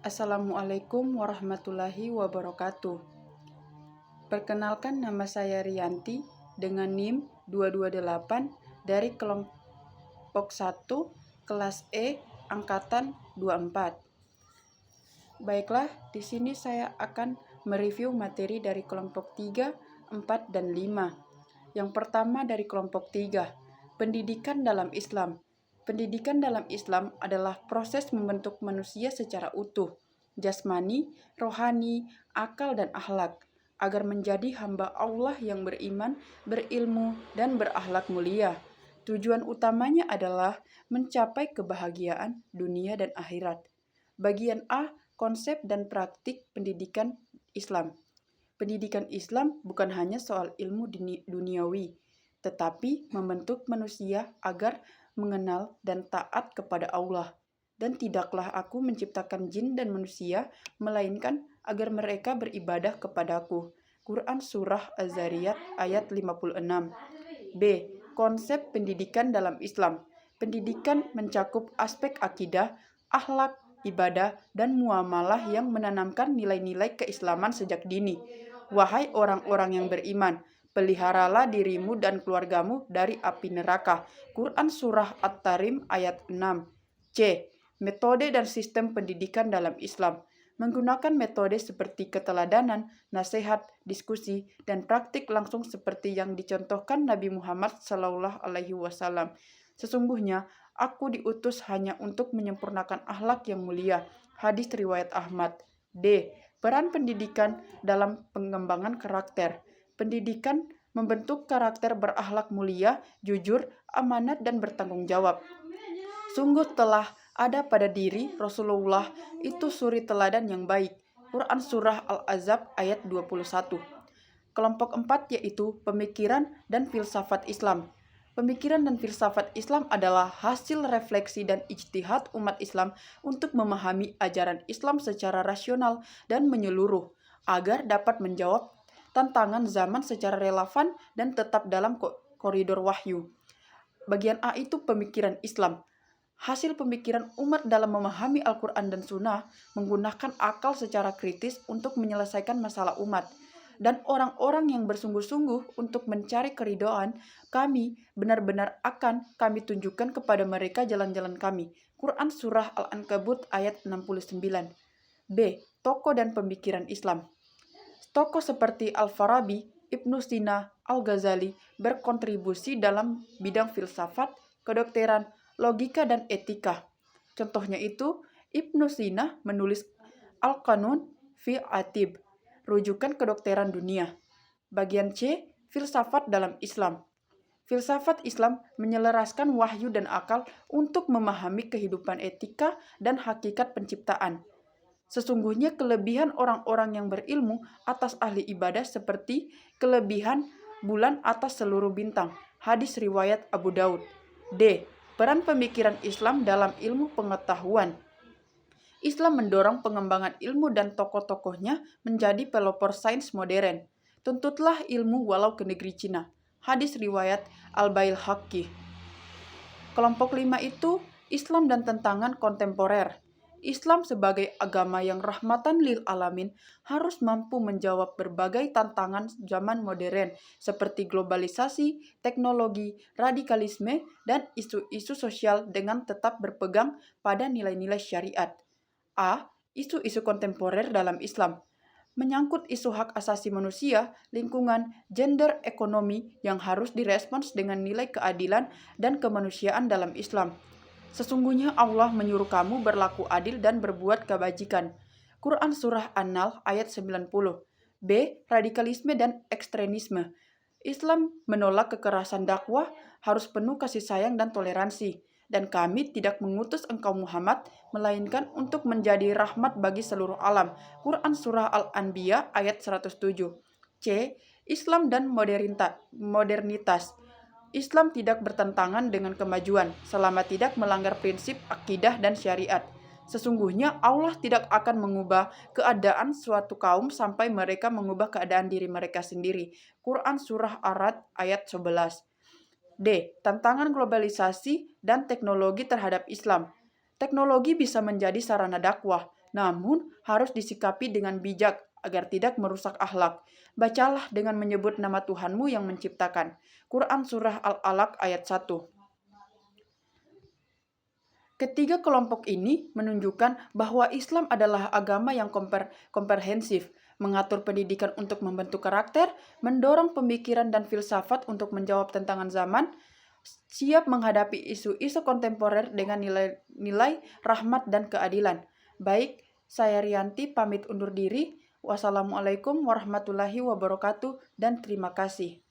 Assalamualaikum warahmatullahi wabarakatuh. Perkenalkan, nama saya Rianti dengan NIM 228 dari kelompok 1 kelas E angkatan 24. Baiklah, di sini saya akan mereview materi dari kelompok 3, 4, dan 5. Yang pertama dari kelompok 3, pendidikan dalam Islam. Pendidikan dalam Islam adalah proses membentuk manusia secara utuh, jasmani, rohani, akal, dan akhlak, agar menjadi hamba Allah yang beriman, berilmu, dan berakhlak mulia. Tujuan utamanya adalah mencapai kebahagiaan dunia dan akhirat. Bagian A, konsep dan praktik pendidikan Islam. Pendidikan Islam bukan hanya soal ilmu duniawi, tetapi membentuk manusia agar mengenal dan taat kepada Allah. Dan tidaklah aku menciptakan jin dan manusia, melainkan agar mereka beribadah kepadaku. Quran Surah Az-Zariyat ayat 56. B. Konsep pendidikan dalam Islam. Pendidikan mencakup aspek akidah, akhlak, ibadah, dan muamalah yang menanamkan nilai-nilai keislaman sejak dini. Wahai orang-orang yang beriman, peliharalah dirimu dan keluargamu dari api neraka. Quran Surah At-Tarim ayat 6. C. Metode dan sistem pendidikan dalam Islam. Menggunakan metode seperti keteladanan, nasihat, diskusi, dan praktik langsung seperti yang dicontohkan Nabi Muhammad SAW. Sesungguhnya, aku diutus hanya untuk menyempurnakan akhlak yang mulia. Hadis riwayat Ahmad. D. Peran pendidikan dalam pengembangan karakter. Pendidikan membentuk karakter berakhlak mulia, jujur, amanat, dan bertanggung jawab. Sungguh telah ada pada diri Rasulullah itu suri teladan yang baik. Quran Surah Al-Ahzab ayat 21. Kelompok 4 yaitu pemikiran dan filsafat Islam. Pemikiran dan filsafat Islam adalah hasil refleksi dan ijtihad umat Islam untuk memahami ajaran Islam secara rasional dan menyeluruh, agar dapat menjawab tantangan zaman secara relevan dan tetap dalam koridor wahyu. Bagian A itu pemikiran Islam. Hasil pemikiran umat dalam memahami Al-Quran dan Sunnah menggunakan akal secara kritis untuk menyelesaikan masalah umat. Dan orang-orang yang bersungguh-sungguh untuk mencari keridhaan kami, benar-benar akan kami tunjukkan kepada mereka jalan-jalan kami. Quran Surah Al-Ankabut ayat 69. B. Tokoh dan pemikiran Islam. Tokoh seperti Al-Farabi, Ibnu Sina, Al-Ghazali berkontribusi dalam bidang filsafat, kedokteran, logika, dan etika. Contohnya itu, Ibnu Sina menulis Al-Qanun fi Atib, rujukan kedokteran dunia. Bagian C, filsafat dalam Islam. Filsafat Islam menyelaraskan wahyu dan akal untuk memahami kehidupan etika dan hakikat penciptaan. Sesungguhnya kelebihan orang-orang yang berilmu atas ahli ibadah seperti kelebihan bulan atas seluruh bintang. Hadis riwayat Abu Daud. D. Peran pemikiran Islam dalam ilmu pengetahuan. Islam mendorong pengembangan ilmu dan tokoh-tokohnya menjadi pelopor sains modern. Tuntutlah ilmu walau ke negeri Cina. Hadis riwayat Al-Baihaqi. Kelompok 5 itu Islam dan tantangan kontemporer. Islam sebagai agama yang rahmatan lil alamin harus mampu menjawab berbagai tantangan zaman modern seperti globalisasi, teknologi, radikalisme, dan isu-isu sosial dengan tetap berpegang pada nilai-nilai syariat. A. Isu-isu kontemporer dalam Islam. Menyangkut isu hak asasi manusia, lingkungan, gender, ekonomi yang harus direspons dengan nilai keadilan dan kemanusiaan dalam Islam. Sesungguhnya Allah menyuruh kamu berlaku adil dan berbuat kebajikan. Quran Surah An-Nahl ayat 90. B. Radikalisme dan ekstremisme. Islam menolak kekerasan dakwah, harus penuh kasih sayang dan toleransi. Dan kami tidak mengutus engkau Muhammad, melainkan untuk menjadi rahmat bagi seluruh alam. Quran Surah Al-Anbiya ayat 107. C. Islam dan modernitas. Islam tidak bertentangan dengan kemajuan selama tidak melanggar prinsip akidah dan syariat. Sesungguhnya Allah tidak akan mengubah keadaan suatu kaum sampai mereka mengubah keadaan diri mereka sendiri. Quran Surah Ar-Ra'd ayat 11. D. Tantangan globalisasi dan teknologi terhadap Islam. Teknologi bisa menjadi sarana dakwah, namun harus disikapi dengan bijak agar tidak merusak akhlak. Bacalah dengan menyebut nama Tuhanmu yang menciptakan. Quran Surah Al-Alaq ayat 1. Ketiga kelompok ini menunjukkan bahwa Islam adalah agama yang komprehensif, mengatur pendidikan untuk membentuk karakter, mendorong pemikiran dan filsafat untuk menjawab tantangan zaman, siap menghadapi isu-isu kontemporer dengan nilai-nilai rahmat dan keadilan. Baik, saya Rianti pamit undur diri. Wassalamualaikum warahmatullahi wabarakatuh dan terima kasih.